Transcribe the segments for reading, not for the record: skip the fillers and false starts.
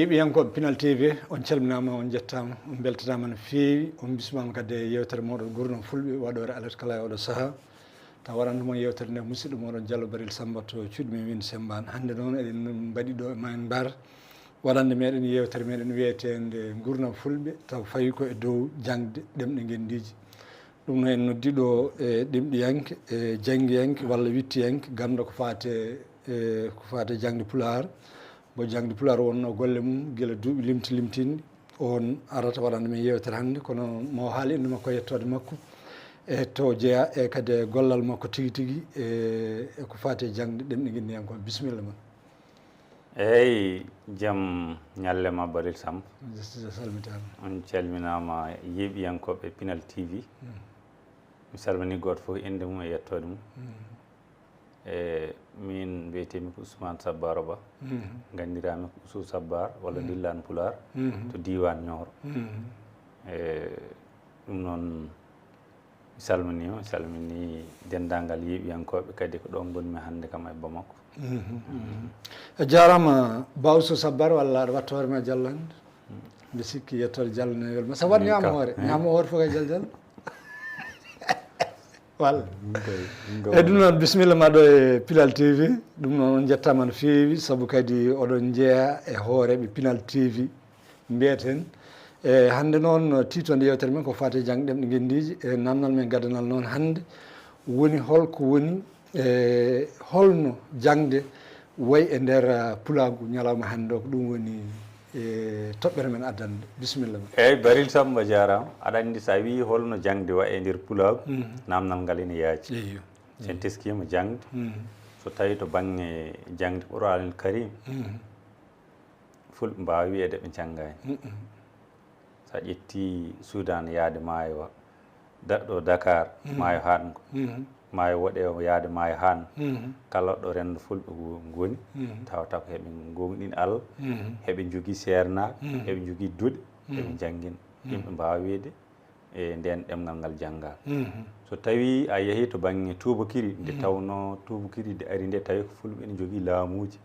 yiɓiyankoɓe Pinal TV on calminama on jettama on beltanama no feewi on bismama kadi e yewtere moɗon Nguurndam Fulɓe waɗore alerte kala e oɗo saaha taw waɗantumon yewtere nde musidɗo moɗon Diallo Baril Samba to cuuɗimen Winde Sembane hannde noon eɗen mbaɗi ɗo e Mayne Mbar waɗande meɗen yewtere meɗen wiyetede Nguurndam Fulɓe taw fawi ko e dow jangde ɗemɗe gendiji ɗum no en noddiɗo e ɗimɗiyanke e jangguiyanke walla wittiyanke ganda ko fate jangde Pulaar bo jangde Pulaar wonno golle mum guila duuɓi limtinɗi on arata waɗande men yewtere hannde kono mo haali inde makko yettode makko e to jeeya e kadi e gollal makko tigui tigui e ko fate jangde ɗemɗe guinniyanko bisimilla ma eyyi jaam ñallema Baril Samb salmitama on calminama yeeɓiyankoɓe Pinal TV mi salmini goto foof inde mum e yettode mum e min mbiyetemi ko Ousmane Sabar Ba gandirami ko Ousso Sabar walla dillane Pulaar to diwan Nioro e ɗum noon mi salmini dendagal yeeɓiyankoɓe kadi ko ɗon gonmi hannde kam e Bamako a jarama Ba Ousso Sabar walla aɗa watta hoore ma jallande mbi sikki yettode jallanewel ma sa waɗ ñama hoore fof kay jal walla eyyi ɗum noon bisimilla ma ɗo e Pinal TV ɗum noon on jettama no feewi saabu kadi oɗon jeeya e hooreɓe Pinal TV mbiyeten e hannde noon tiitonde yewtere men ko fate jangde ɗemɗe gendiji e namdal men gadanal noon hannde woni holko woni e holno jangde wayi e nder pulagu ñalawma hannde o ko ɗum woni e toɓɓere men addande bisimilla ma eyyi Baril Samba jarama aɗa andi sa wi holno jangde wa e nder pulagu namdal ngal ene yaaji sen teskima jangde so tawi to banggue jangde Qur'anul Karim fulɓe mbawi wiyede ɓe janggani sa ƴetti Soudan yaade maayo ɗo Dakar maayo haɗgo maayo woɗe yaade maayo han kala ɗo rendo fulɓe goni tawata ko heeɓe gonɗin Allah heeɓe jogui sernaɓe heeɓe jogui duuɗe heeɓe janggina yimɓe mbawa wiide e nden ɗemgal ngal jangga so tawi a yeehi to banggue tubakiri nde tawno tubakiri nde ari nde tawi ko fulɓe ene jogui laamuji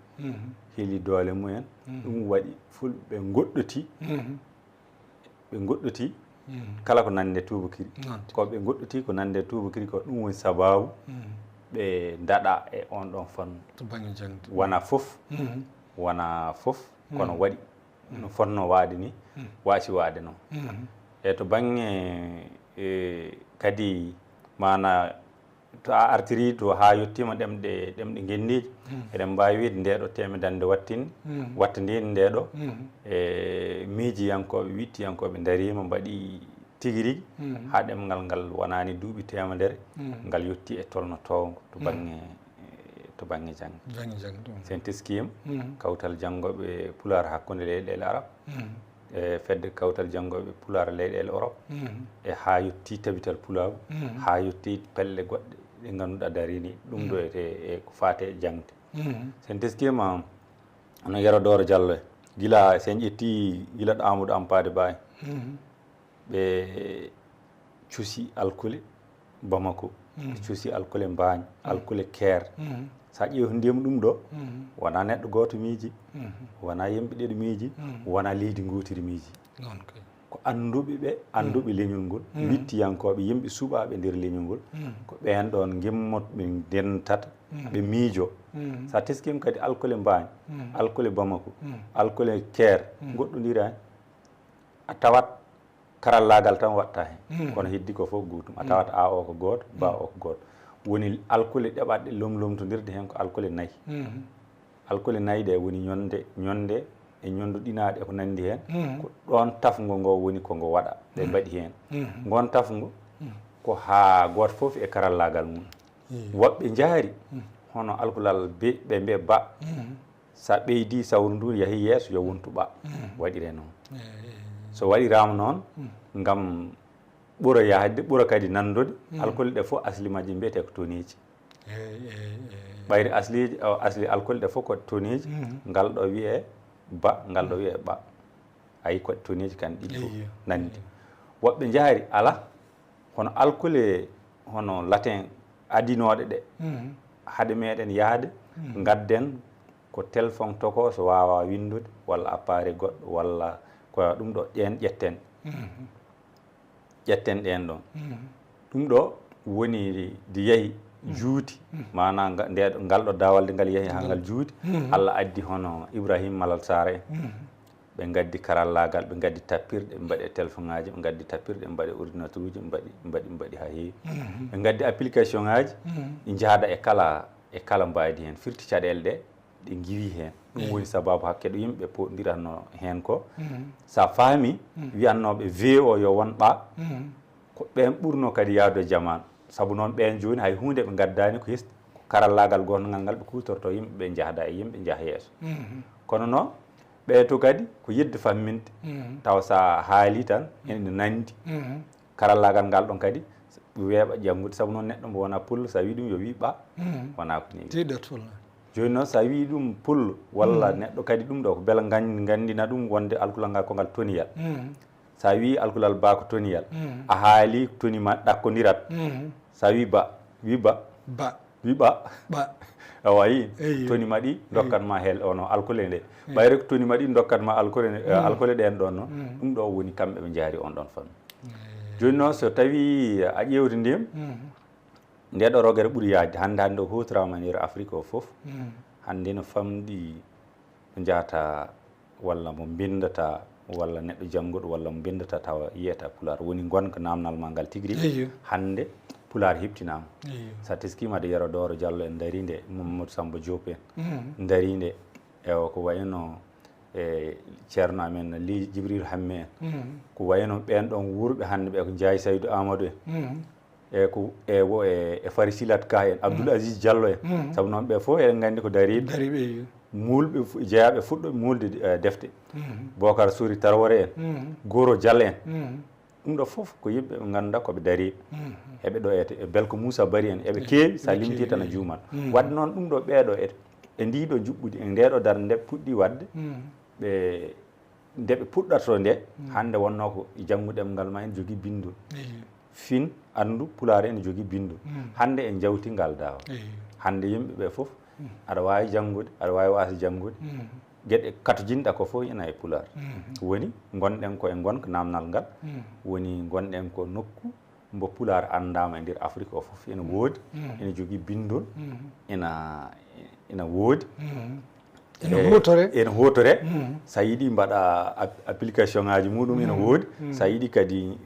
heeli doole mumen ɗum waɗi fulɓe ɓe goɗɗoti kala ko nande tubakiri ko ɓe goɗɗoti ko nande tubakiri ko ɗum woni sababu ɓe daɗa e on ɗon fonno wona fof kono waɗi no fonno waade ni waasi waade noon e to banggue kadi mana to a artiri to ha yettima ɗemɗe gendiji eɗen mbawi wiide ndeɗo temedande wattandini ndeɗo e miijiyankoɓe wittiyankoɓe darima mbaɗi tigui rigui ha ɗemgal ngal wonani duuɓi temedere ngal yetti e tolno towngo to banggue jangde sen teskima kawtal janggoɓe Pulaar hakkude leyɗele Arab e fedde kawtal janggoɓe Pulaar leyɗele Europe e ha yetti tabital Pulaar ha yetti pelle goɗɗe ɗe ganduɗa darini ɗum ɗo e ko fate jangde sen teskima no Yaradoro Diallo gila sen ƴetti gila ɗo Amadou Ampade Ba ɓe cuusi alkule Bamako ɓe cuusi alkule Mbagne alkule Caire sa ƴeewi ndiyam ɗum ɗo wona neɗɗo goto miiji wona yimɓe ɗiɗo miiji wona leydi gotiri miiji ko anduɓe leñol ngol wittiyankoɓe yimɓe suɓaɓe nder leñol ngol ko ɓen ɗon gimmoɓe dentata ɓe miijo sa teskima kadi alkole Mbagne alkole Bamako alkole Caire goɗɗodirani a tawat karallagal tan watta hen kono heddi ko foof gotum a tawat a o ko goto ba o ko goto woni alkole ɗeɓatɗe lomtodirde hen ko alkole nayyi alkole nayyi ɗe woni ñonde e ñonduɗinaɗe ko nandi hen ko ɗon tafgo ngo woni ko ngo waɗa ɓe mbaɗi hen ngon tafgo ko ha goto foof e karallagal mum woɓɓe jaari hono alkulal ɓe mbiya ba sa ɓeydi sawru ndu yahi yeeso yo wontu ɓa waɗire noon so waɗirama noon ngam ɓuura yahde ɓuura kadi nandude alkole ɗe fof asli majji mbiyete ko toniji ɓayri asli alkole ɗe fof ko toniji ngal ɗo wiye ba ngal ɗo wiye ɓa ayi ko toniji kan ɗiɗo nandi woɓɓe jaari ala hono alkole hono latin adinoɗe ɗe haade meɗen yahde gadden ko téléphone toko so wawa windude walla appareil goɗɗo walla ko ɗum ɗo ƴen ƴetten ɗen ɗon ɗum ɗo woni ndi yeehi juuti mana ngal ɗo dawalde ngal yeehi ha ngal juuti Allah addi hono Ibrahima Malal Sare ɓe gaddi karallagal ɓe gaddi tappirɗe ɓe mbaɗi téléphone ngaji ɓe gaddi tappirɗe ɓe mbaɗi ordinateur uji mbaɗi ha heewi ɓe gaddi application ngaji ɗi jaada e kala mbaadi hen firti caɗele ɗe ɗi giwi hen ɗum woni sababu hakke ɗo yimɓe poɗodiranno hen ko sa faami wiyannoɓe weeyo yo won ɓa ko ɓen ɓurno kadi yaadu e jamanu saabu noon ɓen joni hay hunde ɓe gaddani ko his karallagal gongal ngal ɓe kutorto yimɓe ɓe jahda e yimɓe jaaha yeeso kono noon ɓeeto kadi ko yidde famminde taw sa haali tan ene nandi karallagal ngal ɗon kadi weeɓa janngude saabu noon neɗɗo mbo wona pullo sa wi ɗum yo wi ɓa wona ko ni joni noon sa wi ɗum pullo walla neɗɗo kadi ɗum ɗo ko beela gandina ɗum wonde alkulal ngal ko ngal toniyal sa wi alkulal ba ko toniyal a haali toni ma ɗakkodirat sa wi ba wi ɓa a wayi toni ma ɗi dokkatma hel ono alkole nde ɓayre ko toni ma ɗi dokkatma alkole ɗen ɗon noon ɗum ɗo woni kamɓe ɓe jaari on ɗon fammi joni noon so tawi a ƴewdi ndiyam nde ɗo rogere ɓuuri yaajde hande o hutorama nder Afrique o foof hande no famɗi mo jahata walla mo bindata walla neɗɗo janngoɗo walla mo bindata tawa yiyata pular woni gonka namdal ma ngal tigui hande pular heptinama sa teskima de Yero Doro Diallo en darinde Mamadou Samba Diop en darinde e ko wayno e ceerno amen li Djibril Hamme en ko wayno ɓen ɗon wurɓe hande ɓe ko Ndiaye Saydou Amadou en e ko e Fari Silat Ka en Abdoul Aziz Diallo en saabu noon ɓe fof eɗen gandi ko dariɓe mulɓe jeeyaɓe fuɗɗo mulde defte Bocar Sori Tarwore en Goro Diallo en ɗum ɗo foof ko yimɓe ɓe ganduɗa koɓe dariɓe eɓe ɗo e Belko Moussa Bari en eɓe keewi sa limti tan a juumat wadde noon ɗum ɗo ɓeeɗo e ndiɗo juɓɓudi e ndeɗo dar nde puɗɗi wadde nde ɓe puɗɗatto nde hande wonno ko janggude ngal ma en jogui bindol fin andu pulaar ene jogui bindol hande en jawti ngal dawa hande yimɓe ɓe foof aɗa wawi janggude aɗa wawi wasa janggude gueɗe kato jinɗa ko fof ina e pular woni gonɗen ko e gonka namdal ngal woni gonɗen ko nokku mbo pular andama e nder Afrique o foof ene woodi ene jogui bindol ina woodi ene hotore sa yiiɗi mbaɗa application ngaji muɗum ene woodi sa yiiɗi kadi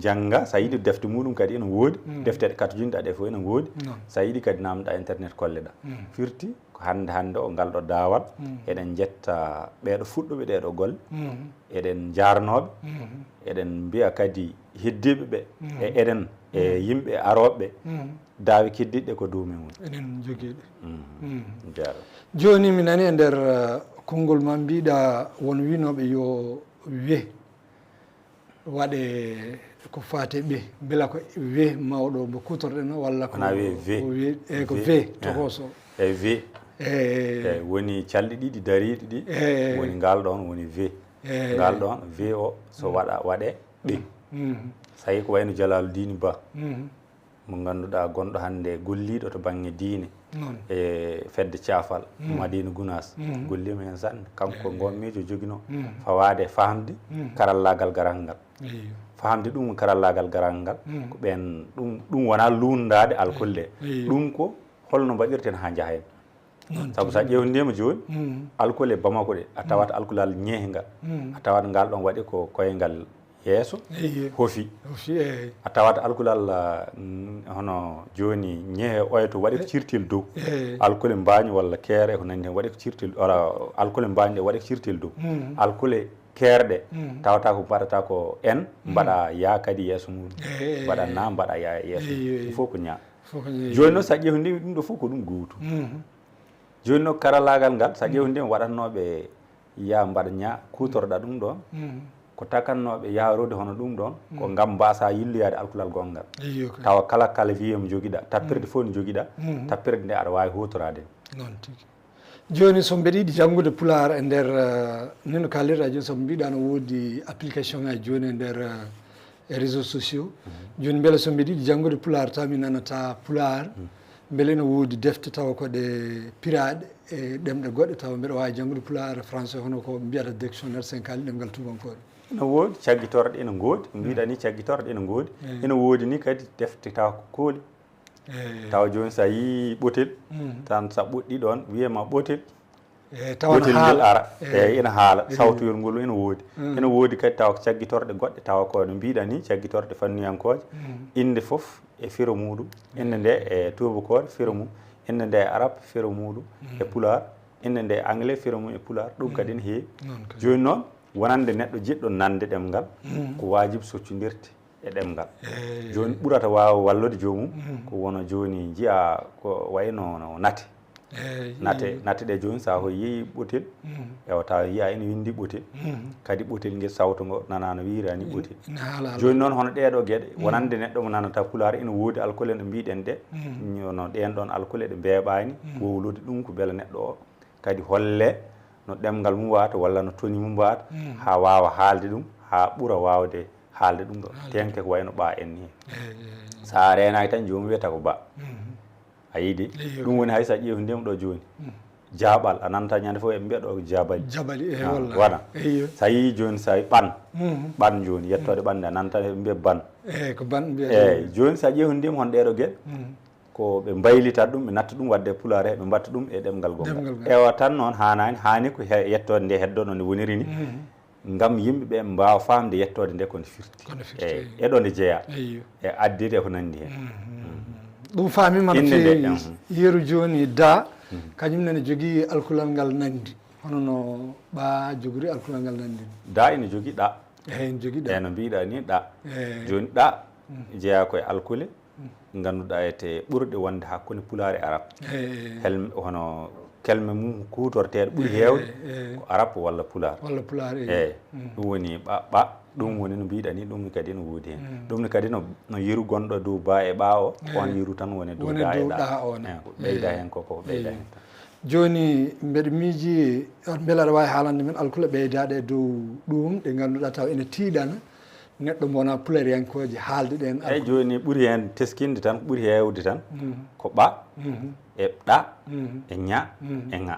jangga sa yiiɗi defte muɗum kadi ene woodi defteɗe kato jinɗa ɗe fof ene woodi sa yiiɗi kadi namdoɗa internet kolleɗa firti ko hande o ngal ɗo dawal eɗen jetta ɓeɗo fuɗɗoɓe ɗeɗo golle eɗen jarnoɓe eɗen mbiya kadi heddiɓe ɓe e eɗen e yimɓe aroɓe daawi keddiɗɗe ko dow men woni eɗen joguiɗe joni mi nani e nder konngol ma mbiɗa won winoɓe yo we waɗe ko fate ɓe beela ko we mawɗo mo kutorɗen walla ko ko ve tokoso e ve e woni calɗi ɗiɗi dariɗi ɗi woni ngal ɗon woni ve ngal ɗon ve o so waɗe ɓe so tawi ko wayno Jalaluddin Ba mo ganduɗa gonɗo hande golliɗo to banggue diine e fedde Thiafal Madina Gounas gollima hen sanne kanko gonmijo joguino fawade famde karallagal garal ngal famde ɗum karallagal garal ngal ko ɓen ɗum wona lundade alkolle ɗum ko holno mbaɗirten ha jaahen saabu sa ƴewndima joni alcool e Bamako ɗe a tawat alcoolal ñeehengal a tawat ngal ɗon waɗi ko koyngal yeeso hofi a tawat alkulal hono joni ñehe oyto waɗi ko cirtil dow alkule mbañi walla keere ko nandi hen waɗi ko cirtil alkule mbañi ɗe waɗi ko cirtil dow alkule keerɗe tawata ko mbaɗata ko en mbaɗa ya kadi yeeso muɗum mbaɗa na mbaɗa ya yeeso il faut ko ñaa joni noon sa ƴewndi ɗum ɗo fof ko ɗum guutu joni noon karallagal ngal sa ƴewndi waɗannoɓe ya mbaɗa ñaa kutorɗa ɗum ɗon ko takannoɓe yahrode hono ɗum ɗon ko ngam mbasa yilloyade alkulal gongal tawa kala kala wiye mo joguiɗa tappirde fof no joguiɗa tappirde nde aɗa wawi hutorade noon tigui joni so mbeɗa janggude pular e nder nino kalirɗa joni somo mbiɗa no woodi application ngaji joni e nder e réseaux sociaux joni beele so mbeɗa janggude pular taw mi nanata pular beele no woodi defte tawa koɗe piraɗe e ɗemɗe goɗɗe tawa mbeɗa wawi janggude pular français hono ko mbiyata dictionnaire 5 kali ɗemgal tubankore ene woodi caggitorɗe ene goodi mbiɗa ni caggitorɗe ene goodi ene woodi ni kadi defte tawa ko kooli tawa joni sa yi ɓotel tan sa ɓoɗɗi ɗon wiyema ɓotel ɓotel ngel ara eyyi ene haala sawtoyol ngol ene woodi kadi tawa ko caggitorɗe goɗɗe tawa ko no mbiɗa ni caggitorɗe fannuyankoje inde foof e firo muɗum inde nde e tubakore firo mum inde nde e arabe firo muɗum e pular inde nde anglais firo mum e pular ɗum kadi ene heewi joni noon wonande neɗɗo jiɗɗo nande ɗemgal ko wajibe soccodirte e ɗemgal joni ɓurata wawa wallude jomum ko wono joni jiiya ko wayno no nate nate ɗe joni sa ko yeeyi ɓotel ewa tawa yiya ene windi ɓotel kadi ɓotel ngel sawto ngo nana no wirani ɓotel joni noon hono ɗeɗo gueɗe wonande neɗɗo mo nanata pular ene woodi alcool en ɗo mbiɗen ɗe no ɗen ɗon alcool ɗe mbeɓani wowlude ɗum ko beele neɗɗo o kadi holle no ɗemgal mum wata walla no toni mum wata ha wawa haalde ɗum ha ɓuura wawde haalde ɗum ɗo tenke ko wayno ɓa en ni sa renaki tan jomum wiyata ko ba a yiide ɗum woni hay sa ƴeewi ndema ɗo joni jaɓal a nanta ñande fof eɓe mbiya ɗo jabali waɗa sa yi joni sa ɓan joni yettode ɓande a nanta eɓe mbiya ban eyyi joni sa ƴeewi ndema hon ɗeɗo gueɗe ko ɓe mbaylitat ɗum ɓe natta ɗum wadde pular he ɓe mbatta ɗum e ɗemgal gongal ewa tan noon hani ko yettode nde heddono nde woniri ni ngam yimɓeɓe mbawa famde yettode nde kono firti eyyi eɗo nde jeeya e addide e ko nandi hen ɗum famima no feewi yeeru joni da kañum nene jogui alkulal ngal nandi hono no ɓa jogori alkulal ngal nandi da ene jogui ɗa ene jogui ɗa no mbiɗa ni ɗa joni ɗa jeeya koye alkule ganduɗa ete ɓurɗe wonde hakkude pular e arabe hono kelme mum kutorteɗe ɓuuri hewde ko arabe walla pular eyyi ɗum woni ɓa ɗum woni no mbiɗa ni ɗum kadi ne woodi hen ɗum kadi no yeru gonɗo dow ba e ɓa o on yeru tan woni dow da e ɗa ɓeyda hen koko ɓeyda hen tan joni mbeɗa miiji beele aɗa wawi haalande men alkule ɓeydaɗe e dow ɗum ɗe ganduɗa taw ene tiiɗana neɗɗo mo wona pulariyankoje haalde ɗen eyyi joni ɓuuri hen teskinde tan ɓuuri hewde tan ko ɓa e ɗa e ña e ŋa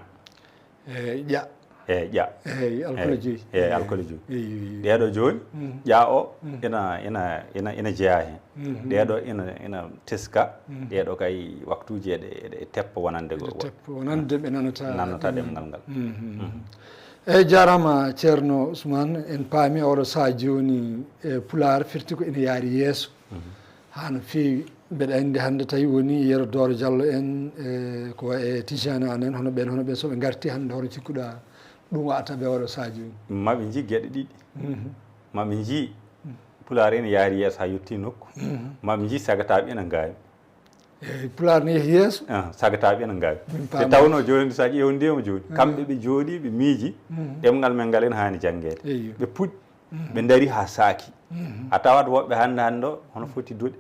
ƴa ƴa eyyi alcool joyi ɗeɗo joni ƴa o ina jeeya hen ɗeɗo ina teska ɗeɗo kay waktuji eɗe teppa wonande wonande ɓe nannata ɗemgal ngal eyyi jarama ceerno Ousmane en paami oɗo saaha joni e pular firti ko ina yaari yeeso ha no feewi mbeɗa andi hande tawi woni Yero Doro Diallo en ko way e Tijani an en hono ɓen soɓe garti hande hono cikkuɗa ɗum wataɓe oɗo saaha joni maɓe jii gueɗe ɗiɗi maɓe jii pular ene yaari yeeso ha yetti nokku maɓe jii sagataɓe ene gawi eyyi pular ne yeehi yeeso sagataɓe ene gawi te tawno joni sa ƴeew ndema joni kamɓe ɓe jooɗi ɓe miiji ɗemgal men ngal ene hani jangguede ɓe puɗɗi ɓe daari ha saaki a tawat woɓɓe hande o hono foti doɗe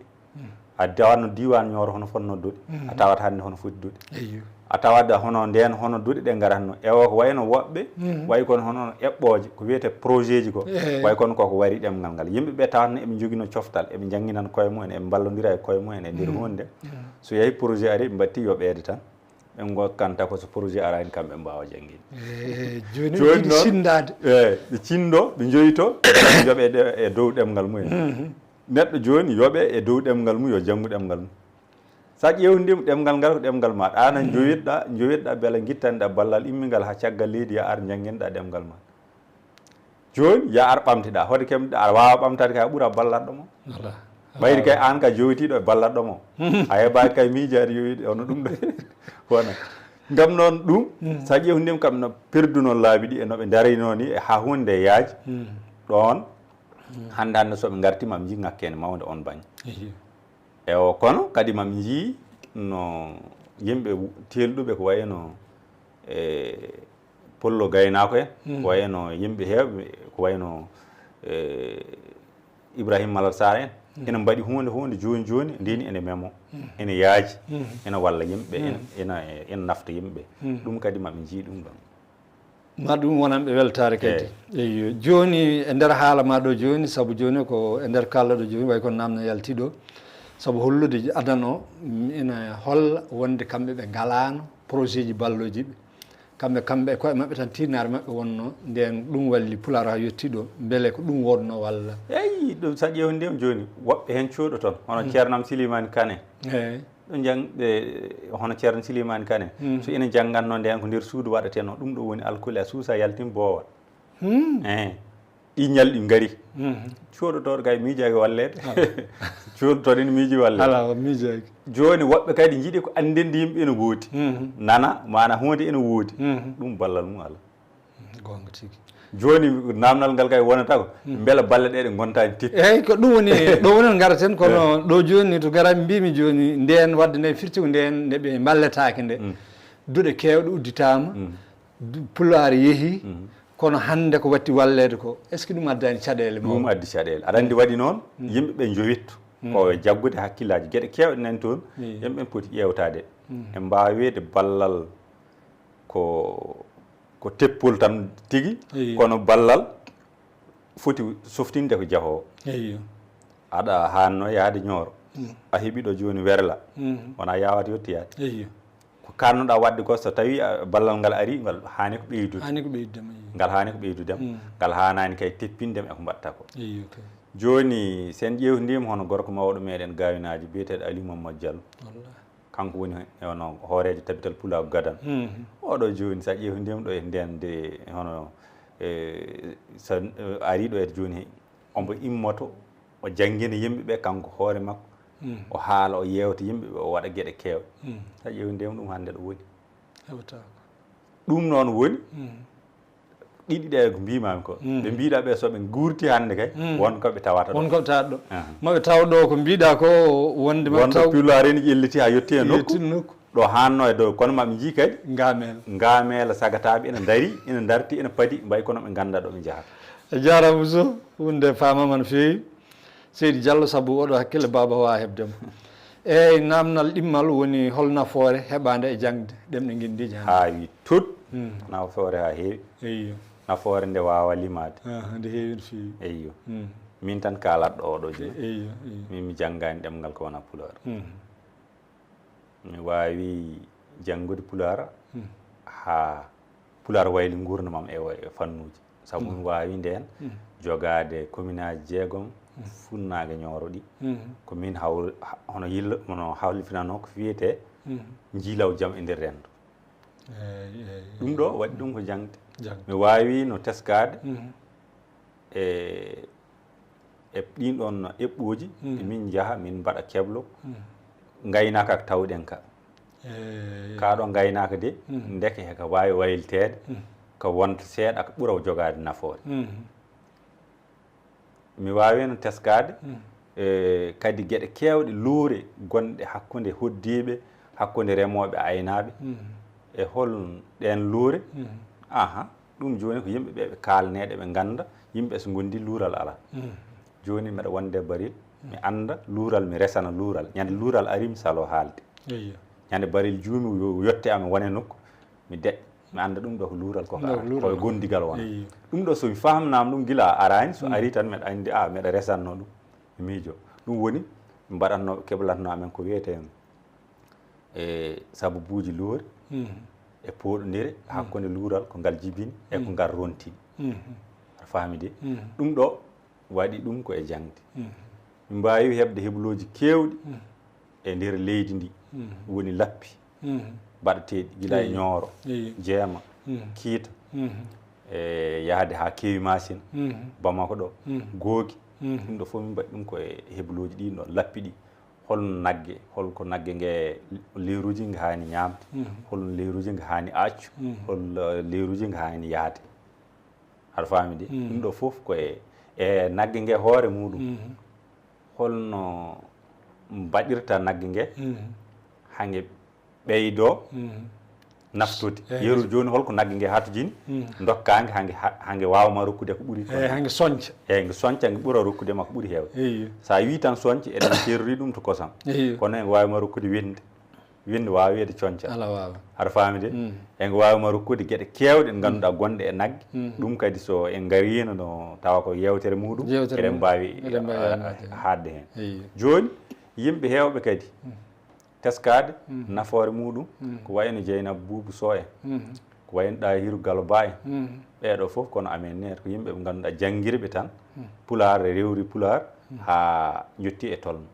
a tawatno diwan Nioro hono fonno doɗe a tawat hande hono foti doɗe a tawat hono nden hono doɗe ɗe garatno ewo ko wayno woɓɓe way kono hono eɓɓoje ko wiyete projet ji ko way kono koko wari ɗemgal ngal yimɓeɓe tawatno eɓe joguino coftal eɓe jangguinan koye mumen eɓe ballodira e koye mumen e nder hunde so yeehi projet ari ɓe batti yoɓede tan ɓe gokkanta ko so projet arani kamɓe mbawa jangguide joni ɓe cindade ɓe cindo ɓe joyito ɓe jooɓe e dow ɗemgal mumen neɗɗo joni yooɓe e dow ɗemgal mum yo janggu ɗemgal mum sa ƴewndima ɗemgal ngal ko ɗemgal ma ɗana jowiɗɗa beele guittanɗa ballal immingal ha caggal leydi ya ar jangguinɗa ɗemgal ma joni ya ar ɓamtiɗa hoɗe kemɗe aɗa wawa ɓamtade kay a ɓuura ballatɗo mo ɓayri kay an ka jowitiɗo e ballatɗo mo a heɓaki kay miijade yowiɗe ono ɗum ɗo wona ngam noon ɗum sa ƴewndima kam no perduno laabi ɗi e noɓe darino ni ha hunde nde yaaji ɗon hande soɓe garti mami jii ngakkene mawde on baŋnge e o kono kadi mami jii no yimɓe telɗuɓe ko wayno e pollo gaynako en ko wayno yimɓe heewɓe ko wayno Ibrahima Malal Sar en ene mbaɗi hunde joni ndeni ene memo ene yaaji ene walla yimɓe ene nafta yimɓe ɗum kadi mami jii ɗum ɗon ma ɗum wonanɓe weltare kadi eyi joni e nder haala ma ɗo joni saabu joni ko e nder kalɗo joni way ko namno yalti ɗo saabu hollude adana o ina holla wonde kamɓe ɓe galano projet ji balloji ɓe kamɓe koye maɓɓe tan tinnare maɓɓe wonno nden ɗum walli pular ha yetti ɗo beele ko ɗum wonno walla eyi ɗum sa ƴewndima joni woɓɓe hen cooɗo toon hono ceernam Silimani Kane eyyi ɗo jangɓe hono ceerno Silimani Kane so ina janggatno nden ko nder suudu waɗeteno ɗum ɗo woni alcool a suusa yaltin boowal ɗi ñalɗi ngari coɗotoɗo kay miijaki wallede coɗotoɗo ene miiji wallede ala miijaki joni woɓɓe kadi jiiɗi ko andinde yimɓe ene woodi nana mana hunde ene woodi ɗum ballal mum ala gonga tigui joni namdal ngal kay wonata ko beela balle ɗe ɗe gontani teppi eyyi ko ɗum woni ɗo wonen garaten kono ɗo joni to garami mbimi joni nden wadde nde firti ko nden nde ɓe balletake nde duuɗe kewɗe udditama pulaar yeehi kono hande ko watti wallede ko est ce que ɗum addani caɗele ɗum addi caɗele aɗa andi waɗi noon yimɓe ɓe jowittu ko jaggude hakkillaji gueɗe kewɗe nan toon yimɓe poti ƴewtade e mbawede ballal ko teppol tan tigui kono ballal foti softinde ko jahowo aɗa hanno yaade Nioro a heeɓiɗo joni werla wona yawata yettiyade ko kannoɗa wadde ko so tawi ballal ngal ari ngal hani ko ɓeydudema ngal hani ko ɓeydudema ngal hanani kay teppindema eko mbatta ko joni sen ƴewdima hono gorko mawɗo meɗen gawinaji biyeteɗo Aliou Mamadou Diallo kanko woni hono hoorejo tabital Pulaar Gadan oɗo joni sa ƴewdima ɗo e ndende hono so ari ɗo e joni ombo immoto o janggina yimɓeɓe kanko hoore makko o haala o yewta yimɓeɓe o waɗa gueɗe kewɗe sa ƴewdima ɗum hande ɗo woni ɗum noon woni ɗiɗi ɗe ko mbimami ko ɓe mbiɗa ɓe soɓe guurti hande kay wonkoɓe tawata wonkoɓe tawata ɗo maɓe taw ɗo ko mbiɗa ko wonde wonɗo Pulaar ene ƴelliti ha yetti e nokku ɗo hanno e dow kono maɓe jii kadi ngamela sagataɓe ene daari ene darti ene paadi mbayi kono ɓe ganda ɗo ɓe jahata a jarama Ousso hunde famama no fewi Seydi Diallo saabu oɗo hakkille baba wawa hebdemo eyyi namdal ɗimmal woni hol nafoore heɓade e jangde ɗemɗe guindiji ha wi tut nafoore ha heewi eyyo nafoore nde wawa limade nde heewi no fewi eyyo min tan kalatɗo oɗo joni eyyo min mi janggani ɗemgal ko wona Pulaar mi wawi janggude Pulaar ha Pulaar wayli Nguurndam e fannuji saabu mi wawi nden jogade commune aji 6 funnague Nioro ɗi ko min hono hawlifinano ko wiyete jiilaw jaam e nder rendo ɗum ɗo waɗi ɗum ko jangde mi wawi no teskade e ɗin ɗon eɓɓoji min jaaha min mbaɗa keblo gaynaka ko tawɗen kaɗo gaynaka de deke heka wawi waylitede ko wonta seeɗa ko ɓuura jogade nafoore mi wawi no teskade kadi gueɗe kewɗe luure gonɗe hakkude hoddiɓe hakkude remoɓe aynaɓe e hol ɗen luure ɗum joni ko yimɓeɓe ɓe kalneɗe ɓe ganda yimɓe so gondi luural ala joni mbeɗa wonde baril mi anda luural mi resana luural ñande luural ari mi salo haalde ñande baril juumi yotte ami wone nokku mi deƴ mi anda ɗum ɗo ko luural koye gondigal wona ɗum ɗo somi famnama ɗum guila arani so ari tan mbeɗa andi mbeɗa resanno ɗum e miijo ɗum woni mi mbaɗatno keblatno amen ko wiyete e sababuji luure e poɗodire hakkude luural ko ngal jibini e ko ngal rontini aɗa faami de ɗum ɗo waɗi ɗum ko e jangde min mbawi heɓde hebloji kewɗi e nder leydi ndi woni lappi baɗeteɗi gila e Nioro Jeema Kiita e yahde ha kewi machine Bamako ɗo googi ɗum ɗo fof min mbaɗi ɗum koye hebloji ɗin ɗon lappi ɗi holno nagge holko nagge nge leyruji nge hani ñamde holno leyruji nge hani accu holno leyruji nge hani yaade aɗa faami de ɗum ɗo fof koye e nagge nge hoore muɗum holno mbaɗirta nagge nge hange ɓeydo naftude yeru joni holko nagge nge hatojini dokkange hange wawma rokkude ko ɓuuri hange soñca nge soñca nge ɓuura rokkude ma ko ɓuuri hewde sa wi tan soñca eɗen cerrori ɗum to kosam kono nge wawima rokkude winde wawi wiyede conca aɗa faami de nge wawima rokkude gueɗe kewɗe ɗe ganduɗa gonɗe e nagge ɗum kadi so en garino no tawa ko yewtere muɗum eɗen mbawi hadde hen joni yimɓe hewɓe kadi teskade nafoore muɗum ko wayno Dieynaba Boubou Sow en ko wayno Dahiru Gallo Ba en ɓeɗo fof kono amen nere ko yimɓe ɓe ganduɗa janguirɓe tan pular e rewri pular ha jotti e tolno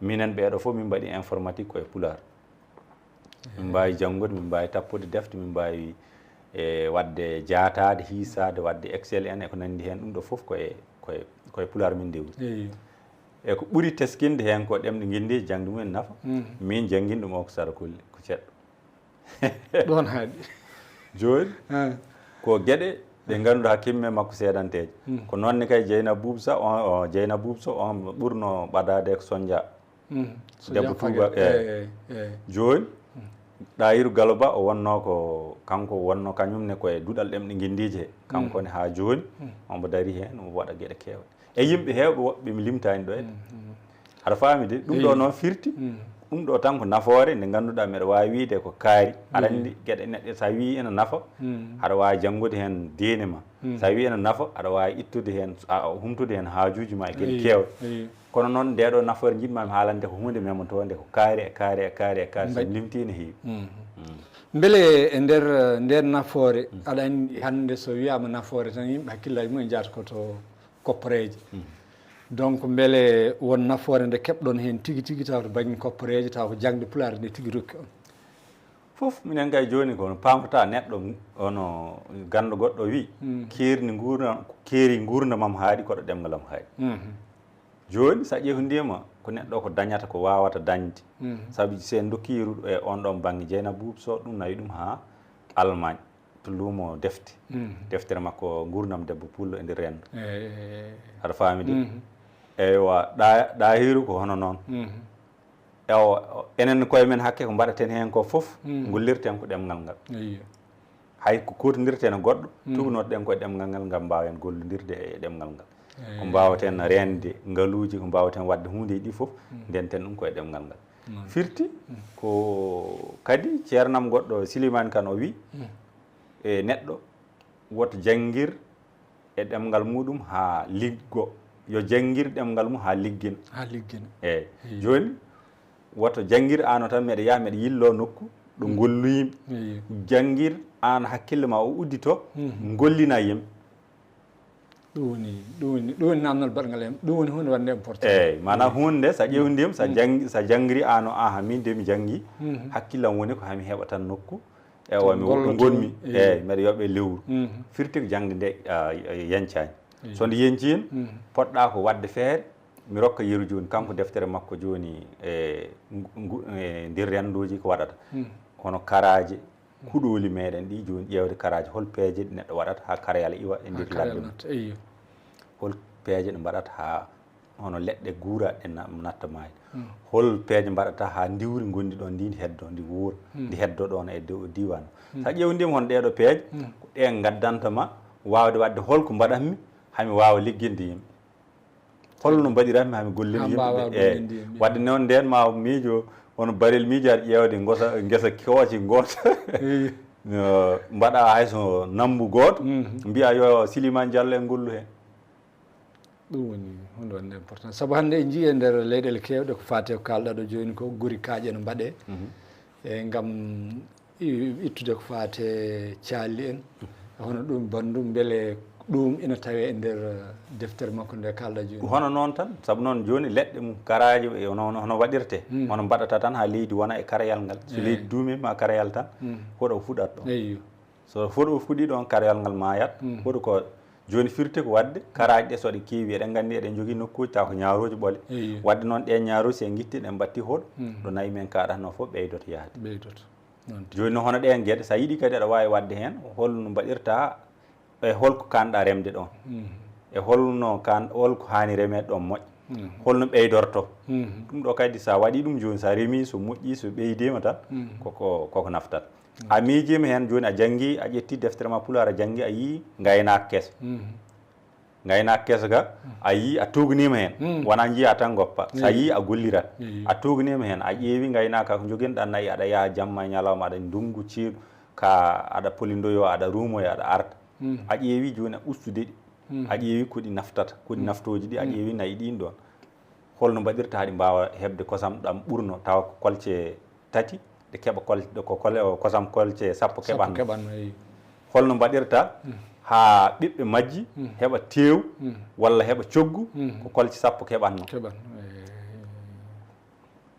minen ɓeɗo fof min mbaɗi informatique koye pular min mbawi janggude min mbawi tappude defte min mbawi e wadde jatade hiisade wadde excel en e ko nandi hen ɗum ɗo fof koye pular min dewri e ko ɓuuri teskinde hen ko ɗemɗe guindi jangde mumen nafa min jangguin ɗum o ko Sara Kolli ko ceɗɗo ɗon haaɗi joni ko gueɗe ɗe ganduɗa kimme makko seedanteje ko nonne kay Dieynaba Boubou Sow on ɓurno ɓadade ko soñdia debbo Touba joni Dahiru Gallo Ba o wonno ko kanko wonno kañumne koye duɗal ɗemɗe guindiji he kankone ha joni omo dari hen omo waɗa gueɗe kewɗe e yimɓe hewɓe woɓɓe mi limtani ɗo ede aɗa faami de ɗum ɗo noon firti ɗum ɗo tan ko nafoore nde ganduɗa mbeɗa wawi wiide ko kaari aɗa andi gueɗe neɗɗo sa wi ene nafa aɗa wawi janggude hen diine ma sa wi ene nafa aɗa wawi ittude hen humtude hen haajuji ma e gueɗe kewɗe kono noon ndeɗo nafoore jiɗmami haalande ko hunde memotode ko kaari e kaari so limti ne heewi beele e nder nafoore aɗa andi hande so wiyama nafoore tan yimɓe hakkillaji mumen jata koto koppareje donc beele won nafoore nde keɓɗon hen tigui taw to banggue koppareje taw ko jangde pulaar nde tigui rokki on fof minen kay joni kono pamtata neɗɗo ono gandu goɗɗo wi keeri gurdamam haaɗi koɗo ɗemgalam haaɗi joni sa ƴewdima ko neɗɗo ko dañata ko wawata dañde saabu sen dokkiru e on ɗon banggue Dieynaba Boubou Sow ɗum nawi ɗum ha Allemagne to luumo deftere makko gurdam debbo pullo e nder rendo aɗa faami de eywa Dahiru ko hono noon enen koye men hakke ko mbaɗaten hen ko foof gollirten ko ɗemgal ngal hay ko kotodirten goɗɗo tubnotoɗen koye ɗemgal ngal ngam mbawen gollodirde e ɗemgal ngal ko mbawaten rende ngaluji ko mbawaten wadde hunde ɗi foof ndenten ɗum koye ɗemgal ngal firti ko kadi ceernam goɗɗo Silimane Kane o wi e neɗɗo woto janguir e ɗemgal muɗum ha liggo yo janguir ɗemgal mum ha liggina eyyi joni woto janguir ano tan meɗa yaha meɗa yillo nokku ɗo gollu yimɓe janguir an hakkille ma o uddito gollina yimɓe ɗum woni namdal baɗgal en ɗum woni hunde wande important eyyi manam hunde sa ƴewdima sa janggiri ano ha min de mi janggi hakkillam woni ko hami heɓa tan nokku ewa mi ɗo gonmi eyyi mbeɗa yoɓe lewru firti ko jangde nde yancani so nde yencino poɗɗa ko wadde feere mi rokka yeru joni kanko deftere makko joni e nder rendoji ko waɗata hono karaje huɗoli meɗen ɗi joni ƴewde karaje hol peeje ɗe neɗɗo waɗata ha karayal iwa e nder ladde hol peeje ɗe mbaɗata ha hono leɗɗe guuraɗe ɗe natta maayo hol peeje mbaɗata ha ndiwri gondi ɗon ndi heddo ndi wuura ndi heddo ɗon e diwan sa ƴewdima hono ɗeɗo peeje ko ɗe gaddantama wawde wadde holko mbaɗatmi hami wawa ligginde yimɓe holno mbaɗiranmi hami gollina yimɓe e wadde noon nden ma miijo hono barel miijaade ƴeewde ngesa kooci goota mbaɗa hayso nambu gooto mbiya yo Silimane Diallo en gollu heen ɗum woni hunde wonde important sabu hannde en jii e ndeer leyɗele keewɗe ko faate ko kaalɗa ɗo jooni ko guri kaaƴe no mbaɗee e ngam ittude ko faate caalli en hono ɗum banndum mbele ɗum ina tawe e ndeer deftere makko nde kaalɗa jooni hono noon tan sabu noon jooni leɗɗe mum karaji hono waɗirte hono mbaɗata tan ha leydi wona e karayal ngal so leydi duumima karayal tan hoɗo fuɗat ɗon eyyo so foɗo fuɗi ɗon karayal ngal mayat foɗo ko joni firti ko wadde karaji ɗe soɗe keewi eɗen gandi eɗen jogui nokkuji taw ko ñaaroji ɓoole wadde noon ɗe ñaaroji se guitti ɗen batti hoɗo ɗo nayi men kaɗatno fof ɓeydoto yaade joni no hono ɗen gueɗe sa yiiɗi kadi aɗa wawi wadde hen holno mbaɗirta e holko kanɗa remde ɗon e holno holko hani remede ɗon moƴƴa holno ɓeydorto ɗum ɗo kadi sa waɗi ɗum joni sa reemi so moƴƴi so ɓeydima tan koko naftat a miijima hen joni a janggui a ƴetti deftere ma Pulaar a janggui a yii gaynaka keso gaynaka keso ga a yii a tugnima hen wona jiiya tan goppa sa yii a gollirat a tugnima hen a ƴeewi gaynaka ko joguinoɗa nayyi aɗa yaa jamma e ñalawma aɗa ndungu ceeɗu ka aɗa polindoyo aɗa rumoyo aɗa arta a ƴeewi joni a ustude ɗi a ƴeewi koɗi naftata koɗi naftoji ɗi a ƴeewi nayyi ɗin ɗon holno mbaɗirta haɗi mbawa hebde kosam ɗam ɓurno tawa ko kolce tati ɗe keeɓa ko kosam kolce sappo keɓanno holno mbaɗirta ha ɓiɓɓe majji heɓa teew walla heɓa coggu ko kolce sappo keɓanno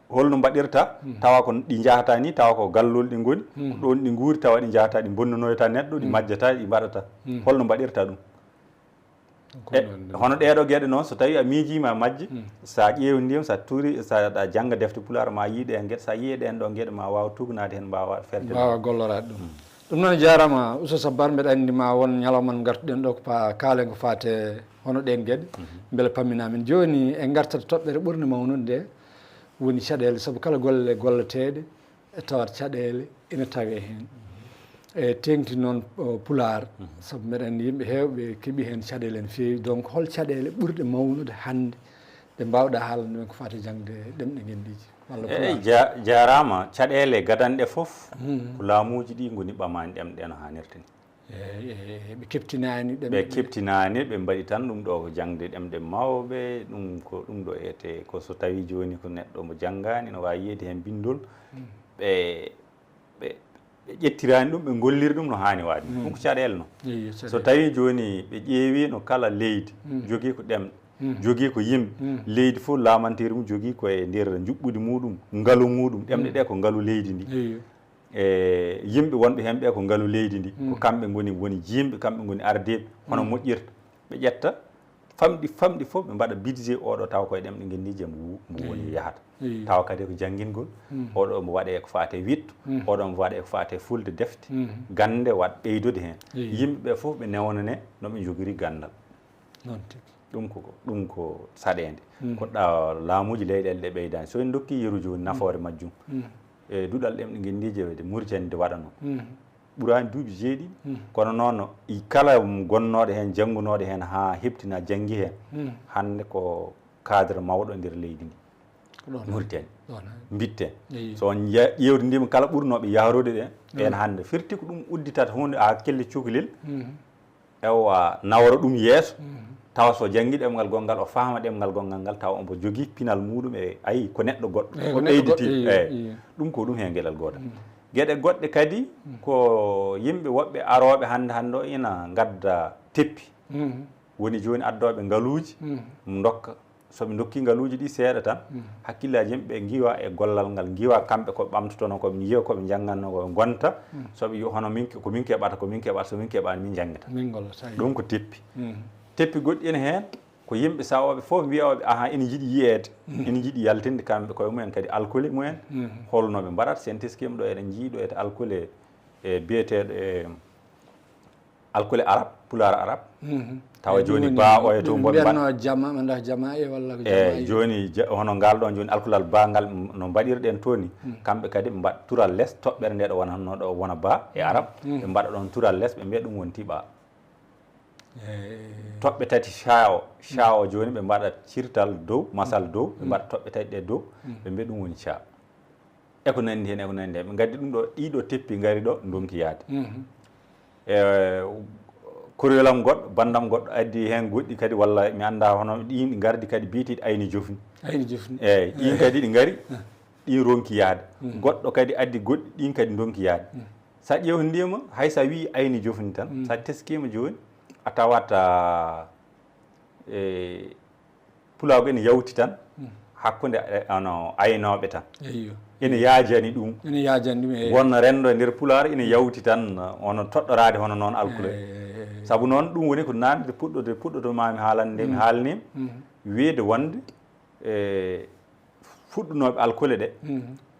holno mbaɗirta tawa ko ɗi jahata ni tawa ko gallol ɗi goni ko ɗon ɗi guuri tawa ɗi jahata ɗi bonnonoyta neɗɗo ɗi majjata ɗi mbaɗata holno mbaɗirta ɗum hono ɗeɗo gueɗe noon so tawi a miijima e majje sa ƴewdima sa tuuri saɗa jangga defte Pulaar ma yiiɗe hen gueɗe sa yii ɗen ɗo gueɗe ma wawa tugnade hen mbawa ferde mbawa gollorade ɗum noon jarama Ousso Sabar mbeɗa andi ma won ñalawman gartuɗen ɗo ko kaalen ko fate hono ɗen gueɗe beele pamminamen joni e gartata toɓɓere ɓurde mawnude nde woni caɗele saabu kala golle golleteɗe e tawat caɗele ina tawe hen e tengti noon Pulaar saabu mbeɗa andi yimɓe hewɓe keeɓi hen caɗele no fewi donc hol caɗele ɓurɗe mawnude hande ɗe mbawɗa haalande men ko fate jangde ɗemɗe guendiji eyyi jarama caɗele gadanɗe foof ko laamuji ɗi goni ɓamani ɗemɗe no hannirta ni ɓe keptinani ɓe keptinani ɓe mbaɗi tan ɗum ɗo ko jangde ɗemɗe mawɓe ɗum ko ɗum ɗo ete ko so tawi joni ko neɗɗo mo janggani no wawi yeyde hen bindol ɓe ƴettirani ɗum ɓe golliri ɗum no hani wade ɗum ko caɗele no so tawi joni ɓe ƴeewi no kala leydi jogui ko ɗemɗe jogui ko yimɓe leydi fof lamanteri mum jogui koye nder juɓɓudi muɗum ngaalu muɗum ɗemɗe ɗe ko ngaalu leydi ndi e yimɓe wonɓe hen ɓe ko ngaalu leydi ndi ko kamɓe woni jimɓe kamɓe goni ardeɓe hono moƴƴirta ɓe ƴetta famɗi fof ɓe mbaɗa budget oɗo taw koye ɗemɗe guendiji mo woni yahata tawa kadi ko janguingol oɗo mo waɗe ko fate witto oɗo mo waɗe ko fate fulde defte gande wat ɓeydude hen yimɓeɓe fof ɓe newnane noɓe jogori gandal ɗum ko saɗede koɗɗa laamuji leyɗele ɗe ɓeydani so en dokki yeru joni nafoore majjum e duɗal ɗemɗe guendiji de Mauritanie de waɗano ɓurani duuɓi jeeɗiɗi kono noon kala gonnoɗo hen janggunoɗo hen ha heptina janggui hen hande ko cadre mawɗo nder leydi ndi Mauritanie bitten so on ƴewdidima kala ɓurnoɓe yarude ɗen ɓen hande firti ko ɗum udditata hunde a hakkille cukalel ewa nawra ɗum yeeso tawa so janggi ɗemgal gongal o faama ɗemgal gongal ngal tawa omo jogui pinal muɗum e ayi ko neɗɗo goɗɗo o ɓeyditi eyyi ɗum ko ɗum hen gueɗal gotal gueɗe goɗɗe kadi ko yimɓe woɓɓe aroɓe hande o ina gadda teppi woni joni addoɓe ngaaluji dokka soɓe dokki ngaaluji ɗi seeɗa tan hakkillaji yimɓe giwa e gollal ngal giwa kamɓe koɓe ɓamtotono koɓe jiiya koɓe jangganno koɓe gonta soɓe hono ko min keɓata so min keɓani min janggata ɗum ko teppi goɗɗi ene hen ko yimɓe sawoɓe fof wiyaɓe aha ina jiiɗi yiyede ina jiiɗi yaltinde kamɓe koye mumen kadi alcoolé mumen holnoɓe mbaɗata sen teskima ɗo eɗen jiiɗo ete alcoolé e biyeteɗo e alcoolé arabe Pulaar arabe tawa joni ba oya to mboɓe e joni hono ngal ɗon joni alcoolal ba ngal no mbaɗirɗen toni kamɓe kadi ɓe mbaɗa tural less toɓɓere nde ɗo wonanno ɗo wona ba e arabe ɓe mbaɗa ɗon tural less ɓe mbiya ɗum woni tiɓa toɓɓe tati cha o joni ɓe mbaɗa cirtal dow masal dow ɓe mbaɗa toɓɓe tati ɗe dow ɓe mbiya ɗum woni cha eko nandi hen ɓe gaddi ɗum ɗo ɗiɗo teppi gari ɗo donki yaade e koryolam goɗɗo bandam goɗɗo addi hen goɗɗi kadi walla mi anda hono ɗin ɗi gardi kadi biitiɗi ayni jofni eyyi ɗin kadi ɗi gari ɗin ronki yaade goɗɗo kadi addi goɗɗi ɗin kadi donki yaade sa ƴewdima hay sa wi ayni jofni tan sa teskima joni a tawat pulago ene yawti tan hakkunde ono aynooɓe tan eyyo ina yaajani ɗum ina yaajani ɗum wonno renndo e ndeer pulaar ina yawti tan ono toɗɗoraade hono noon alkule sabu noon ɗum woni ko naande puɗɗoto mami haalande nde mi haalnima wiide wonde fuɗɗunooɓe alkule ɗe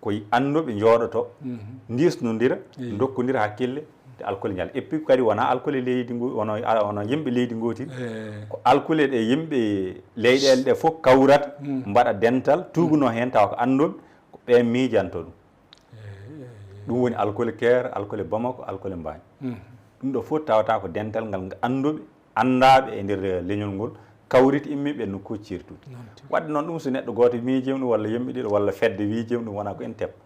ko annduɓe njooɗoto ndisnodira dokkondira hakkille te alkule njal et puis kadi wona alkule leydi wono yimɓe leydi gooti ko alkule ɗe yimɓe leyɗele ɗe fof kawrata mbaɗa dental tuubuno heen tawa ko annduɓe ko ɓe miijanto ɗum ɗum woni alkule Caire alkule Bamako alkule Mbagne ɗum ɗo fof tawata ko dental ngal annduɓe anndaɓe e ndeer leñol ngol kawrita immiɓe no kuccirtude wadde noon ɗum so neɗɗo gooto miijima ɗum walla yimɓe ɗiɗo walla fedde wiijima ɗum wona ko en teppo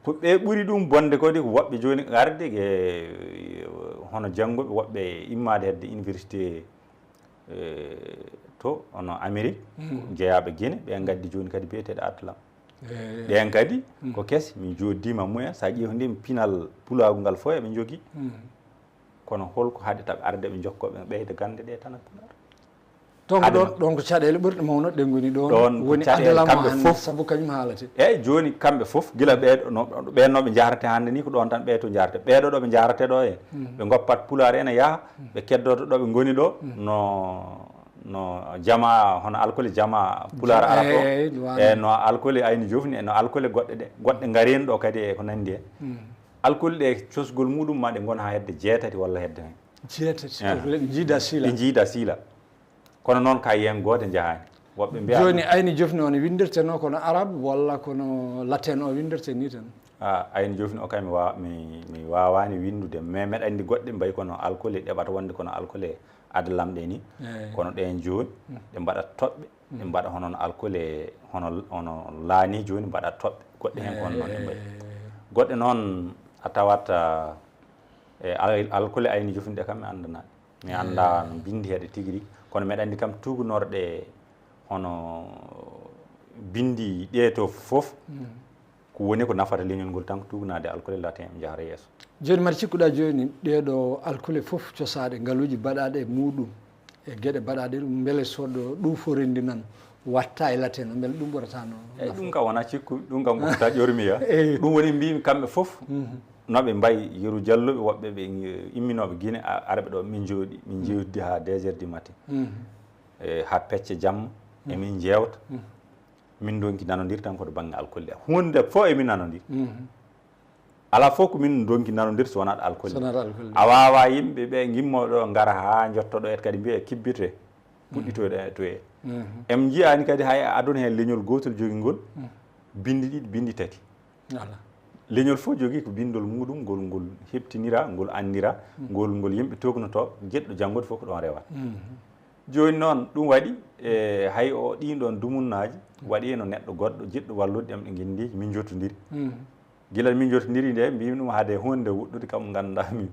ko ɓe ɓuri ɗum bonde kodi ko woɓɓe joni arde e hono janngoɓe woɓɓe immade hedde université to ono Amérique jeeyaɓe Guinée ɓen gaddi joni kadi biyeteɗe Atlam ɗen kadi ko kesi min joddima mumen sa ƴewndima pinal pulagu ngal fof eɓe jogui kono holko haɗetaɓe arde ɓe jokkoɓe ɓeyde gande ɗe tan ɗon ko caɗele ɓurɗe mawno ɗe goni ɗon woni adalama fof saabu kañum haalate eyyi joni kamɓe fof guila ɓennoɓe jarate hande ni ko ɗon tan ɓeeto jarate ɓeeɗo ɗo ɓe jarate ɗo e ɓe goppat pulaar ene yaaha ɓe keddoto ɗo ɓe goni ɗo no jama hono alkole jama pulaar arab o e no alkole ayni jofni e no alkole goɗɗe garino ɗo kadi e ko nandi e alkole ɗe cosgol muɗum ma ɗe gona ha hedde 6 walla hedde jeetati ɓe jiida siila ɓe jiida siila kono noon ka yen goote jahani woɓɓe mbiya joni ayni jofni o ne windirteno kono arabe walla kono latin o windirte ni tan ayni jofni o kam mi wawani windude mais meɗa andi goɗɗe mbayi kono alcool ɗeɓata wonde kono alcool adalamɗe ni kono ɗen joni ɗe mbaɗa toɓɓe ɗe mbaɗa hono alcool hono laani joni mbaɗa toɓɓe goɗɗe hen kono noon ɗe mbayi goɗɗe noon a tawat alcool ayni jofni ɗe kam mi andanaɗe mi anda no bindi heɗe tigui rigui kono meɗa andi kam tugunorɗe hono bindi ɗe to fof ko woni ko nafata leñol ngol tan ko tugunade alcool latin e jahara yeeso joni mbaɗa cikkuɗa joni ɗeɗo alcool fof cosaɗe ngaluji mbaɗaɗe e muɗum e gueɗe mbaɗaɗe ɗum beele soɗo ɗum fo rendinan watta e latin o beele ɗum ɓuratano eyyi ɗum kam wona cikku ɗum kam ɓurta ƴormiya ɗum woni mbimi kamɓe fof noɓe mbayi yeru jalluɓe woɓɓe ɓe imminoɓe Guinée arɓe ɗo min jooɗi min jewtidi ha 2 heures du matin ha pecce jamma emin jewta min donki nanodir tan koto banggue alcool ɗe hunde fof emin nanodir ala fof ko min donki nanodir so wonaɗo alcool a wawa yimɓe ɓe gimmoɗo gara ha jottoɗo et kadi mbiya kibbite puɗɗitoɗe to e em jiyani kadi hay aduna hen leñol gotol jogui ngol bindi ɗiɗi bindi tati leñol fof jogui ko bindol muɗum ngol heptinira ngol andira ngol yimɓe toknoto jeɗɗo janggoto fof ko ɗon rewata joni noon ɗum waɗi e hay o ɗin ɗon dumunnaji waɗi no neɗɗo goɗɗo jiɗɗo wallude ɗem ɗe guindiji min jottodiri guila min jottodiri nde mbimi ɗum haade hunde wuɗɗude kam gandami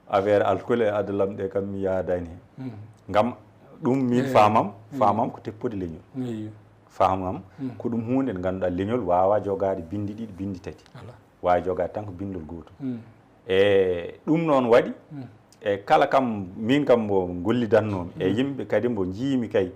affaire alcool e adalam ɗe kam mi yadani hen gam ɗum min famam ko teppude leñol famam ko ɗum hunde nde ganduɗa leñol wawa jogade bindi ɗiɗi bindi tati wawi jogade tan ko bindol goto e ɗum noon waɗi e kala kam min kam mbo gollidannomi e yimɓe kadi mbo jiimi kay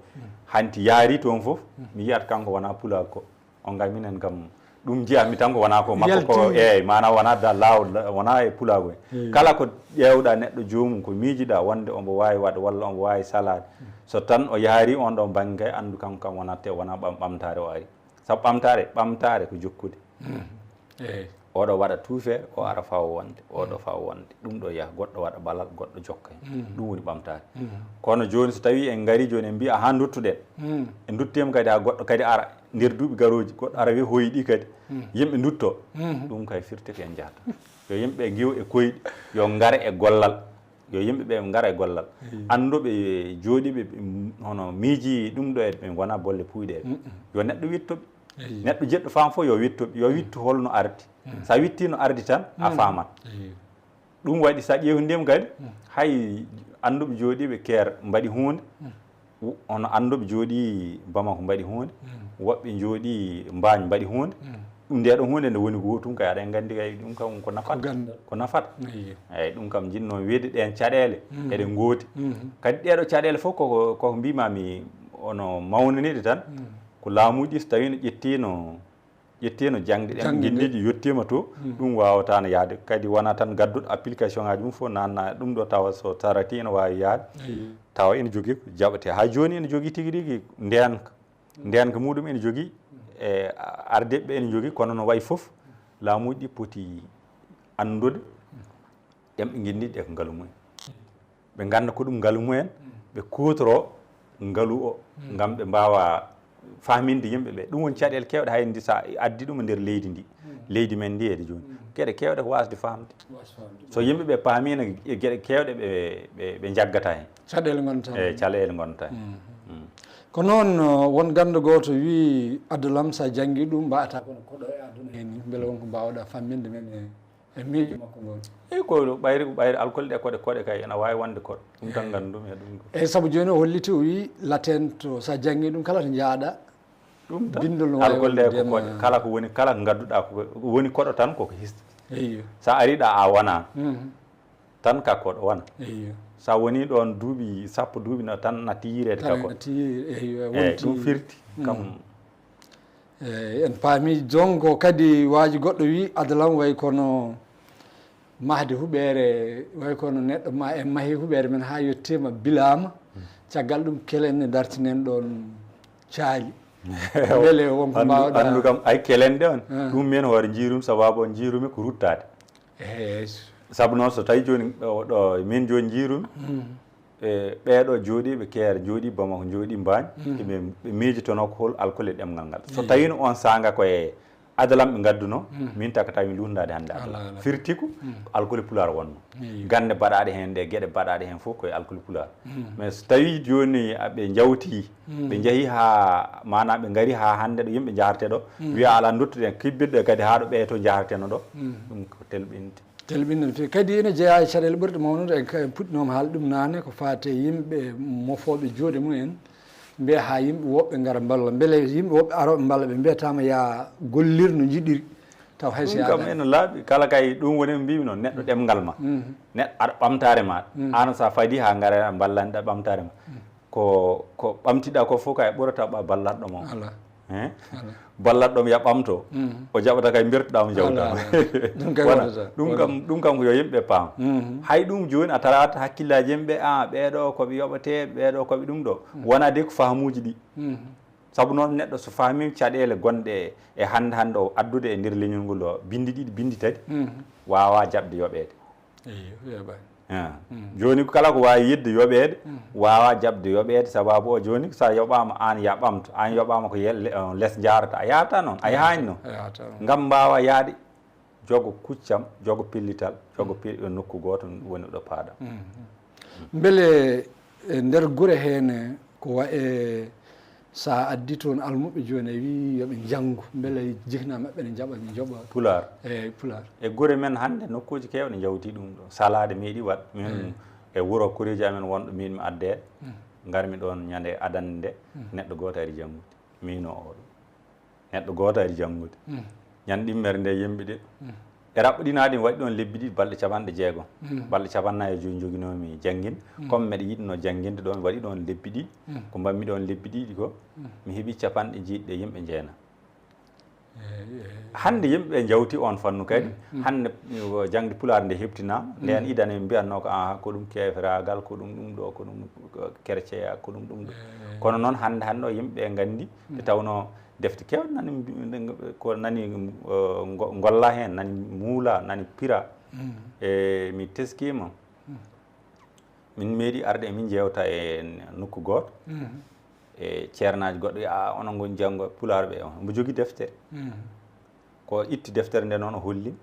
hanti yaari toon fof mi yiyata kanko wona pulaar ko on gam minen kam ɗum jiyatmi tan ko wona ko makko ko eyyi manam wona da lawol wona e pulago e kala ko ƴewɗa neɗɗo jomum ko miijiɗa wonde omo wawi waɗa walla omo wawi salade so tan o yaari on ɗon banggue kay andu kanko kam wona te wona ɓamtare o ari saabu ɓamtare ko jokkude oɗo waɗa tuufere o ara fawo wonde oɗo fawo wonde ɗum ɗo yaha goɗɗo waɗa balal goɗɗo jokka hen ɗum woni ɓamtare kono joni so tawi en gari joni en mbiya ha duttuɗen e duttima kadi ha goɗɗo kadi ara nder duuɓi garoji goɗɗo ara wi hoyɗi kadi yimɓe dutto ɗum kay firti ko en jahata yo yimɓe guiw e koyɗi yo gaare e gollal yo yimɓeɓe gara e gollal anduɓe jooɗiɓe hono miiji ɗum ɗo e gona bolle puyɗe yo neɗɗo wittoɓe neɗɗo jeɗɗo fam fof yo wittoɓe yo wittu holno ardi sa witti no ardi tan a famat ɗum waɗi sa ƴewndima kadi hay anduɓe jooɗiɓe Caire mbaɗi hunde ono anduɓe jooɗi Bamako mbaɗi hunde woɓɓe jooɗi Mbagne mbaɗi hunde ɗum nde ɗo hunde nde woni gotum kay aɗa gandi kay ɗum kam ko nafata eyyi ɗum kam jinno wiide ɗen caɗele eɗe gooti kadi ɗeɗo caɗele fof koko mbimami ono mawnanide tan ko ko laamuɗi so tawi no ƴettino jangde ɗen gindiɗi yettima to ɗum wawata no yaade kadi wona tan gadduɗo application ngaji mum fof nanna ɗum ɗo tawa so tarati ene wawi yaade tawa ene jogui ko jaɓate ha joni ene jogui tigui rigui ndenka muɗum ene jogui e ardeɓe ene jogui kono no wayi foof laamuji ɗi poti andude ɗemɓe gindiɗi e ko ngaalu mumen ɓe ganda ko ɗum ngaalu mumen ɓe kutoro ngaalu o gam ɓe mbawa faminde yimɓe ɓe ɗum woni caɗele kewɗe hayndi sa addi ɗum e nder leydi ndi leydi men ndi ede joni gueɗe kewɗe ko wasde famde so yimɓeɓe paamino gueɗe kewɗe ɓe jaggata hen caɗele gonta e caɗele gonta hen ko noon won ganda goto wi adalam sa janggui ɗum mbawata kono koɗo e aduna hen beele wonko mbawɗa famminde men e miijo makko ngol eyi ko ɓayri alcool ɗe koɗe kay ene wawi wonde koɗo ɗum tan gandum e ɗum eyyi saabu joni o holliti o wi laten to sa janggui ɗum kala to jaaɗa ɗum bindol no alcool ɗe ko koɗe kala ko gadduɗa ko woni koɗo tan koko hista eyyo sa ariɗa a wona tan ka koɗo wona eyyo sa woni ɗon duuɓi sappo duuɓi no tan natti yirede ka koɗo eyyi ɗum firti kam en paami donc kadi waaji goɗɗo wi adalam way kono mahde huɓere way kono neɗɗo ma en maahi huɓere men ha yettima bilama caggal ɗum kelenne dartinen ɗon caali beele wonko mbawɗa andu kam ay kelende on ɗum men hoore jiirum sababu on jiirumi ko ruttade saabu noon so tawi joni ɗo min joni jiirumi e ɓeeɗo jooɗiɓe keere jooɗi Bamako jooɗi Mbagne ɓe miijotono ko hol alcool e ɗemgal ngal so tawino on sanga koye adalam ɓe gadduno min taka tawi lundade hannde adalam firti ko alcool pular wonno gande baɗaɗe hen nde gueɗe baɗaɗe hen fof koye alcool pular mais so tawi joni ɓe jawti ɓe jeehi ha mana ɓe gaari ha hannde ɗo yimɓe jaharte ɗo wiya ala duttuɗen kibbirɗe kadi ha ɗo ɓeeto jaharteno ɗo ɗum ko telɓinde telɓinde fewi kadi ene jeeya e caɗele ɓurɗe mawnude en puɗɗinoma haalde ɗum nane ko fate yimɓe mofoɓe jooɗe mumen mbiya ha yimɓe woɓɓe gara balla beele yimɓe woɓɓe aroɓe balla ɓe mbiyatama ya gollir no jiɗiri taw hay so kam ene laaɓi kala kay ɗum woni mbimi noon neɗɗo ɗemgal ma neɗɗo aɗa ɓamtare maɗa an sa faadi ha gara ballaniɗa ɓamtare ma ko ɓamtiɗa ko fof kay ɓurata ballatɗo mo ballatɗo ya ɓamto o jaɓata kay bertuɗamo jawtama ɗum kam ko yo yimɓe paam hay ɗum joni a tarata hakkillaji yimɓe ɓeeɗo koɓe yoɓete ɓeeɗo koɓe ɗum ɗo wona de ko famuji ɗi saabu noon neɗɗo so faami caɗele gonɗe e hande o addude e nder leñol ngol o bindi ɗiɗi bindi tati wawa jaɓde yoɓede joni kala ko wawi yidde yoɓede wawa jaɓde yoɓede sababu o joni sa yoɓama an ya ɓamto an yoɓama ko less jarata a yahata noon a yahani noon gam mbawa yaade jogo kuccam jogo pellital jogo nokku goto woni ɗo paaɗa beele nder guure hene ko waye sa addi toon almuɓe joni wi yoɓe janggu beele jihna mabɓe ne jaɓa ɓe jooɓa pular pular e guure men hande nokkuji kewɗe jawti ɗum ɗo salade meeɗi wat min e wuuro koreji amen wonɗo min mi addede garmi ɗon ñande adande nde neɗɗo goto ari janggude mino oɗo neɗɗo goto ari janggude ñande ɗimmere nde yimɓe ɗe e raɓɓoɗinaɗi mi waɗi ɗon lebbi ɗiɗi balɗe 60 balɗe 49 joguinomi jangguinde comme mbeɗa yiɗno jangguinde ɗo mi waɗi ɗon lebbi ɗiɗi ko mbanmi ɗon lebbi ɗiɗi ko mi heeɓi 50 jiiɗɗe yimɓe jeena hande yimɓe jawti on fannu kadi hande jangde pulaar nde heptinama nden idane mi mbiyatno ko ɗum keferagal ko ɗum ɗo ko ɗum kercea ko ɗum ɗo kono noon hande o yimɓe gandi te tawno defte kewɗe nani ko nani golla hen nani muula nani pira e mi teskima min meeɗi arde emin jewta e nokku goto e ceernaji goɗɗo onon gon janggo pulaar ɓe mbo jogui deftere ko itti deftere nde noon o holli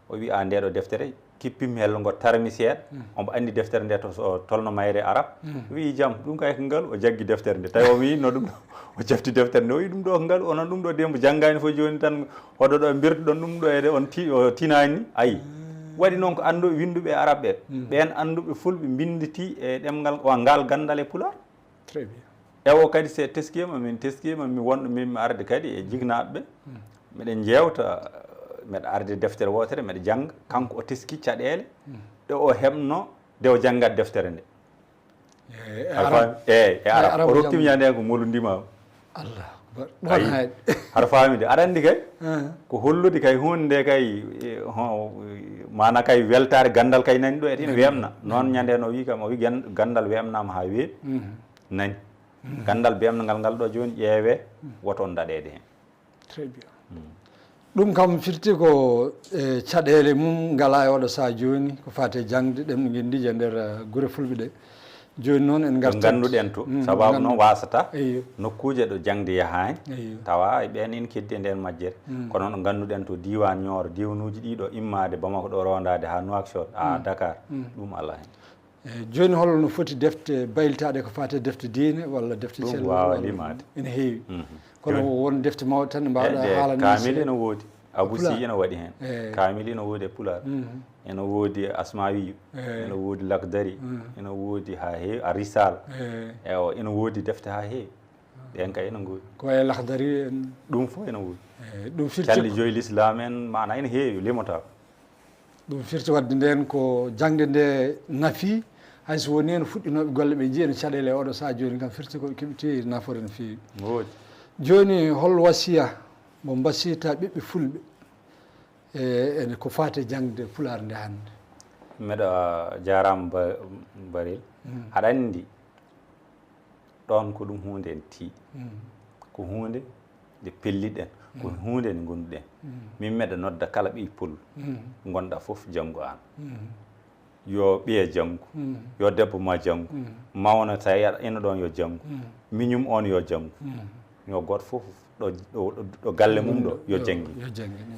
o wi ndeɗo deftere kippimi hello ngo tarmi seeɗa omo andi deftere nde to tolno mayre arab wi jaam ɗum kay ko ngaalu o jaggi deftere nde tawi o wi no ɗum ɗo o jafti deftere nde o wi ɗum ɗo ko ngaalu onon ɗum ɗo dembo janggani fof joni tan hoɗo ɗo birtuɗon ɗum ɗo ede on tinani ayi waɗi noon ko anduɓe winduɓe arab ɓe ɓen anduɓe fulɓe binditi e ɗemgal ngal gandal e pular très bien ewo kadi se teskima min wonɗo min mi arde kadi e jignaɓe ɓe miɗen jewta mbeɗa arde deftere wotere mbeɗa jangga kanko o teski caɗele ɗe o heɓno nde o janggat deftere nde e arab o rokkimi ñande ko moludima Allah haɗa faamide aɗa anndi kay ko hollude kay hunde kay mana kay weltare gandal kay nani ɗo e ina wemna noon ñande no wi kam o wi gandal wemnama ha weeɓi nani gandal bemnagal ngal ɗo joni ƴeewe woton daɗede hen très bien ɗum kam firti ko caɗele mum ngala e oɗo saha joni ko fate jangde ɗemɗe guendije nder guure fulɓe ɗe joni noon en ganduɗen to sababu noon wasata nokkuje ɗo jangde yahani tawa e ɓen in keddi e nden majjere kono noon ganduɗen to diwan Nioro diwanuji ɗiɗo immade Bamako ɗo rondade ha Nouakchott ha Dakar ɗum ala hen joni holno foti defte baylitaɗe ko fate defte diine walla defte ɗum wawa limade ene heewi kono won defte mawɗe tan mbawɗa haalani kamil ene woodi abousi ene waɗi hen kamil ene woodi e pular ene woodi asmawiyu ene woodi lakdari ene woodi ha heewi a risal ewa ene woodi defte ha heewi ɗen kay ene ngoodi ko e lakdari en ɗum fof ene woodi ɗum firti calli joyi l'islam en mana ene heewi limotako ɗum firti wadde nden ko jangde nde nafi hayso woni en fuɗɗinoɓe golle ɓe jiihen caɗele oɗo saha joni kam firti ko keɓti nafoore no feewi woodi joni hol wasiya mo basiyta ɓiɓɓe fulɓe ene ko fate jangde pular nde hannde mbeɗa jarama baril aɗa anndi ɗon ko ɗum hunde en tii ko hunde nde pelliɗen ko hunde nde gonduɗen min mbeɗa nodda kala ɓi pol gonɗa fof janggo an yo ɓiye janggo yo debbo ma janggo mawna tawi ina ɗon yo janggo miñum on yo janggo yo goto fof ɗo galle mum ɗo yo janggi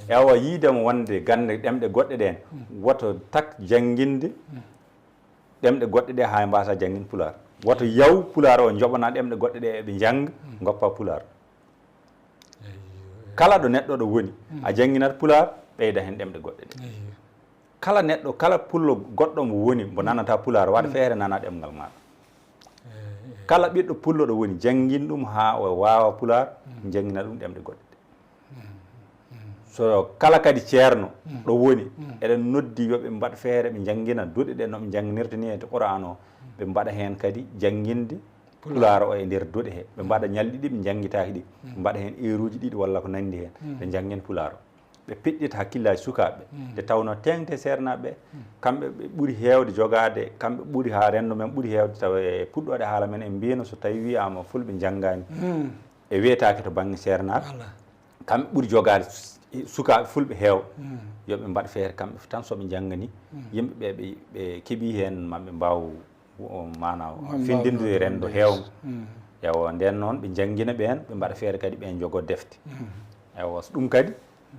ewa yiidemo wonde gande ɗemɗe goɗɗe ɗen woto tak jangguinde ɗemɗe goɗɗe ɗe ha mbasa jangguin pular woto yaw pular o joɓana ɗemɗe goɗɗe ɗe eɓe jangga goppa pular kala ɗo neɗɗo ɗo woni a jangguinat pular ɓeyda hen ɗemɗe goɗɗe ɗe kala neɗɗo kala pullo goɗɗo mo woni mo nanata pular waɗa feere nana ɗemgal maɗa kala ɓiɗɗo pullo ɗo woni janggin ɗum ha o wawa pular jangguina ɗum ɗemɗe goɗɗe ɗe so kala kadi ceerno ɗo woni eɗen noddi yoɓe mbaɗa feere ɓe janggina duɗe ɗe noɓe janginirta ni e to Qur'an o ɓe mbaɗa hen kadi jangginde pular o e nder duɗe he ɓe mbaɗa ñalɗi ɗi ɓe janggitaki ɗi ɓe mbaɗa hen heure uji ɗiɗi walla ko nandi hen ɓe janggin pular o ɓe piɗɗita hakkillaji sukaɓe ɓe tawno tengte sernaɓe kamɓe ɓe ɓuuri hewde jogade kamɓe ɓuuri ha rendo men ɓuuri hewde tawa e puɗɗode haala men e mbino so tawi wiyama fulɓe janggani e wiyetake to banggue sernaɓe kamɓe ɓuuri jogade sukaɓe fulɓe heewɓe yoɓe mbaɗ feere kamɓe tan soɓe janggani yimɓeɓe ɓe keeɓi hen maɓe mbaw mana findindude rendo heewga ewa nden noon ɓe janggina ɓen ɓe mbaɗa feere kadi ɓen jogo defte ewa so ɗum kadi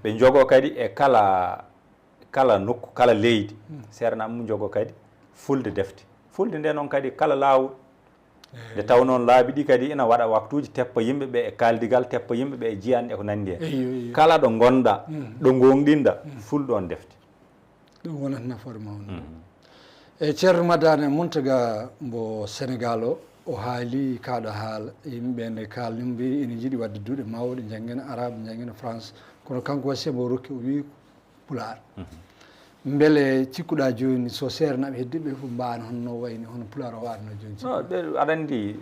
ɓe jogo kadi e kala nokku kala leydi sernaɓe mum jogo kadi fulde defte fulde nde noon kadi kala lawol nde taw noon laabi ɗi kadi ina waɗa waktuji teppa yimɓeɓe e kaldigal teppa yimɓeɓe e jiyanɗe ko nandi hen kala ɗo gonɗa ɗo gonɗinɗa fulɗon defte ɗum wonat nafoore mawde e ceerno Madane Mountaga mbo Sénégal o haali kaɗo haala yimɓe nde kalni mbi ina jiiɗi wadde duuɗe mawɗe janggina arabe janggina France kono kanko wasi mo rokki o wi pular beele cikkuɗa joni so sernaɓe heddiɓe fof mbano honno wayni hono pular o wawno joni ɓe aɗa andi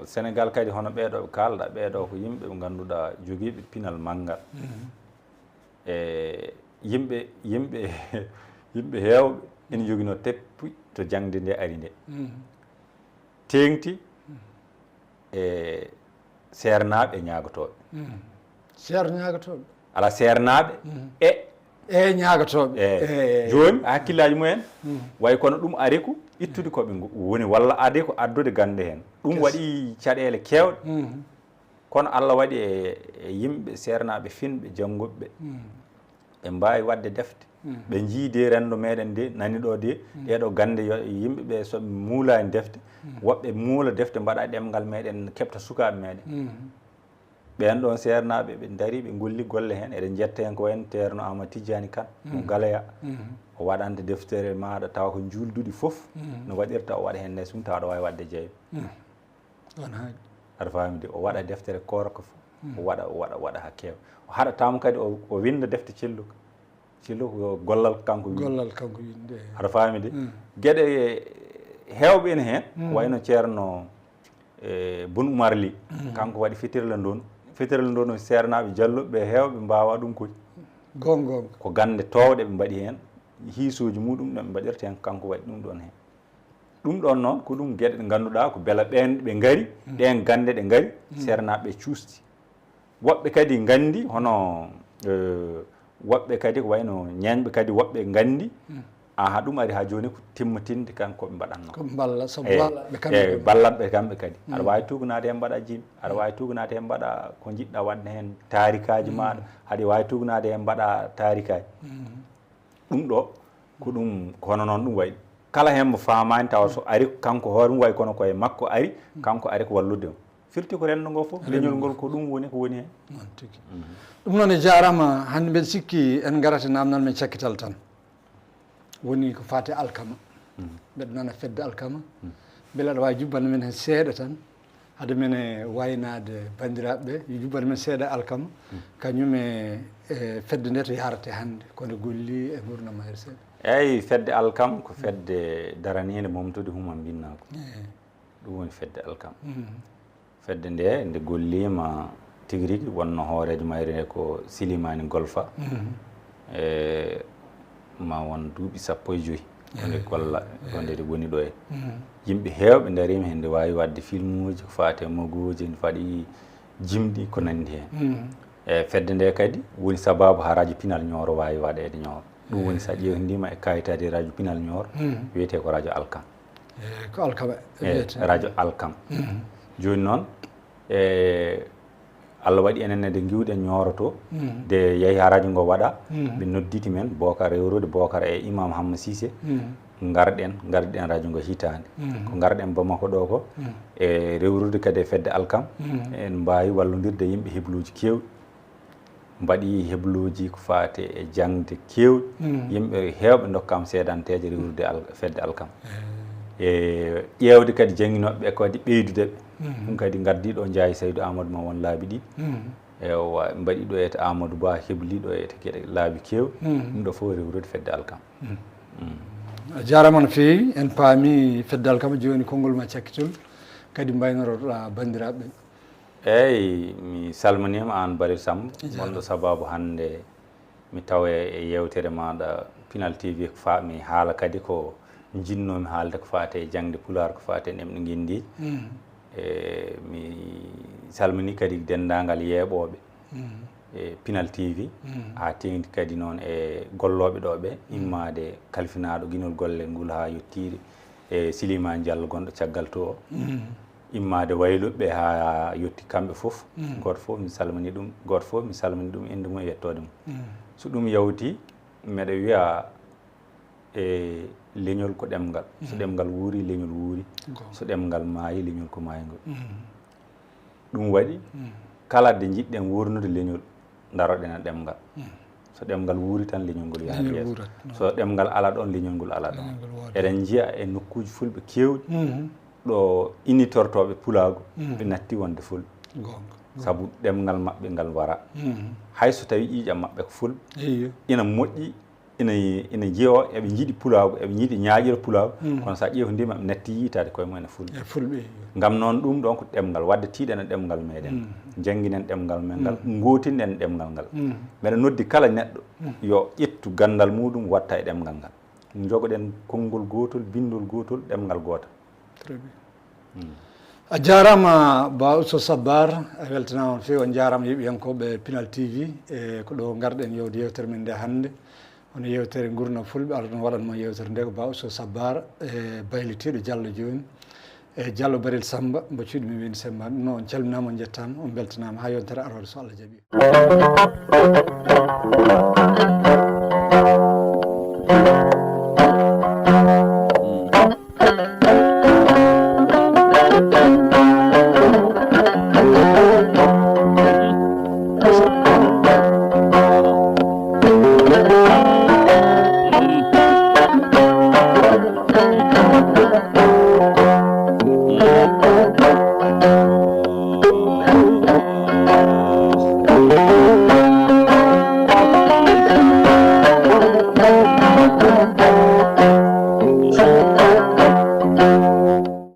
Sénégal kadi hono ɓeeɗo ɓe kalɗa ɓeeɗo ko yimɓe ɓe ganduɗa joguiɓe pinal manggal e yimɓe heewɓe ene joguino teppi to jangde nde ari nde tengti e sernaɓe e ñagotoɓe ceerno ñagotoɓe ala sernaɓe e ñagotoɓe joni hakkillaji mumen way kono ɗum ari ko ittude koɓe woni walla ari ko addude gande hen ɗum waɗi caɗele kewɗe kono Allah waɗi e yimɓe sernaɓe finɓe janggoɓe ɓe mbawi wadde defte ɓe jiide rendo meɗen de nani ɗo de ɗeɗo gande yimɓeɓe soɓe muulani defte woɓɓe muula defte mbaɗa ɗemgal meɗen keɓta sukaɓe meɗen ɓen ɗon sernaɓe ɓe daari ɓe golli golle hen eɗen jetta hen ko wayno Ceerno Amadou Tidiani Kane mo Galeya o waɗante deftere maɗa tawa ko julduɗi foof no waɗirta o waɗa hen nayi sum tawa ɗo wawi wadde jeeyɓe aɗa famide o waɗa deftere korka foof o waɗa ha keewa o haɗatamo kadi o winda defte celluka yo gollal kanko winde aɗa famide gueɗe hewɓe ene hen wayno Ceerno Boun Oumar Ly kanko waɗi fitirla ndon feterel ndo no sernaɓe jalluɓe heewɓe mbawa ɗum koy gonga ko gande towɗe ɓe mbaɗi hen hiisuji muɗum ɗo ɓe mbaɗirta hen kanko waɗi ɗum ɗon hen ɗum ɗon noon ko ɗum gueɗe ɗe ganduɗa ko beela ɓen ɓe gaari ɗen gande ɗe gaari sernaɓe cuusti woɓɓe kadi gandi hono woɓɓe kadi ko wayno ñañɓe kadi woɓɓe gandi ha ɗum ari ha joni ko timmitinde kanko ɓe mbaɗanno ko balla so ballaɓe kamɓe ballatɓe kamɓe kadi aɗa wawi tuganade hen mbaɗa jimi aɗa wawi tuganade hen mbaɗa ko jiɗɗa wadde hen tarikaji maɗa haɗa wawi tuganade hen mbaɗa tarikaji ɗum ɗo ko ɗum kono noon ɗum wayi kala hen mo famani tawa so ari kanko hoore mum way kono koye makko ari kanko ari ko wallude mo firti ko renndo ngo fof leñol ngol ko ɗum woni ko woni hen tigi ɗum noon e jarama hande mbeɗa sikki en garata namdal men cakkital tan woni ko fate alkama mbeɗa nana fedde alkama beele aɗa wawi jubbande men hen seeɗa tan hade men e waynade bandiraɓeɓe yo jubbande men seeɗa alkama kañum e fedde nde to yarate hande kone golli e gurdam hayre seeɗa eyyi fedde alkam ko fedde daraniinde momtude huma mbinna ko ɗum woni fedde alkam fedde nde gollima tigui rigui wonno hoorejo mayre nde ko silimani golfa ma won duuɓi 15 onde golla onde woni ɗo e yimɓe heewɓe darima hen nde wawi wadde film uji ko fate mogoji ne faɗi jimɗi ko nandi hen e fedde nde kadi woni sababu ha radio Pinal Nioro wawi waɗede Nioro ɗum woni sa ƴewdima e kayitade radio Pinal Nioro wiyete ko radio alkam ko alkam radio alkam joni noon Allah waɗi enen nde giwɗen Nioro to de yeehi ha radio ngo waɗa ɓe nodditi men Bocar rewrude Bocar e imam Hamma Cissé garɗen radio ngo hitande ko garɗen Bamako ɗo ko e rewrude kadi e fedde alkam en mbawi wallodirde yimɓe hebluji kewɗi mbaɗi hebluji ko fate e jangde kewɗi yimɓe heewɓe dokkama seedanteje rewrude fedde alkam e ƴewde kadi jangguinoɓeɓe kadi ɓeydudeɓe ɗum kadi gardiɗo Ndiaye Saydou Amadou ma won laabi ɗiɗi e mbaɗi ɗo ete Amadou Ba hebliɗo ete gueɗe laabi kewɗi ɗum ɗo fof rewrude fedde alkam a jarama no fewi en paami fedde alkam joni konngol ma cakkitol kadi mbaynoroɗa bandiraɓe eyyi mi salminima an Balir Samb gonɗo sababu hande mi tawe e yewtere maɗa Pinal TV ko faami haala kadi ko jinnomi haalde ko fate e jangde pular ko fate ɗemɗe guindiji mi salmini kadi dendagal yeeɓoɓe e Pinal TV ha tengti kadi noon e golloɓe ɗo ɓe immade kalfinaɗo guinol golle ngol ha yettide e Silimane Diallo gonɗo caggal to o immade wayluɓe ha yetti kamɓe foof goto foof mi salmini ɗum goto foof mi salmini ɗum inde mum e yettode mum so ɗum yawti mbeɗa wiya e leñol ko ɗemgal so ɗemgal wuuri leñol wuuri so ɗemgal maayi leñol ko maayngol ɗum waɗi kala de jiɗɗen wurnude leñol daroɗen e ɗemgal so ɗemgal wuuri tan leñol ngol yaha yeeso so ɗemgal ala ɗon leñol ngol ala ɗon eɗen jiiya e nokkuji fulɓe kewɗi ɗo initortoɓe pulago ɓe natti wonde fulɓe saabu ɗemgal maɓɓe ngal wara hayso tawi ƴiiƴam maɓɓe ko fulɓe ina moƴƴi ina jeewa eɓe jiiɗi pulago eɓe jiiɗi ñaaƴiro pulago kono sa ƴewdima ɓe natti yiitade koye mumen e fulɓe ngam noon ɗum ɗon ko ɗemgal wadde tiiɗen e ɗemgal meɗen jangguinen ɗemgal men ngal gotinɗen ɗemgal ngal mbeɗa noddi kala neɗɗo yo ƴettu gandal muɗum watta e ɗemgal ngal jogoɗen konngol gotol bindol gotol ɗemgal gotal a jarama ba Ousso Sabar a weltanama on fewi on jarama yeɓiyankoɓe Pinal TV e ko ɗo garɗen yewde yewtere men nde hannde hono yewtere Nguurndam Fulɓe ala ɗon waɗanmo yewtere nde ko ba Ousso Sabar e baylitiɗo Diallo joni e Diallo Barel Samba mbo cuuɗimi windi semba ɗum noon on calminama on jettama on beltanama ha yontere arore so Allah jaaɓi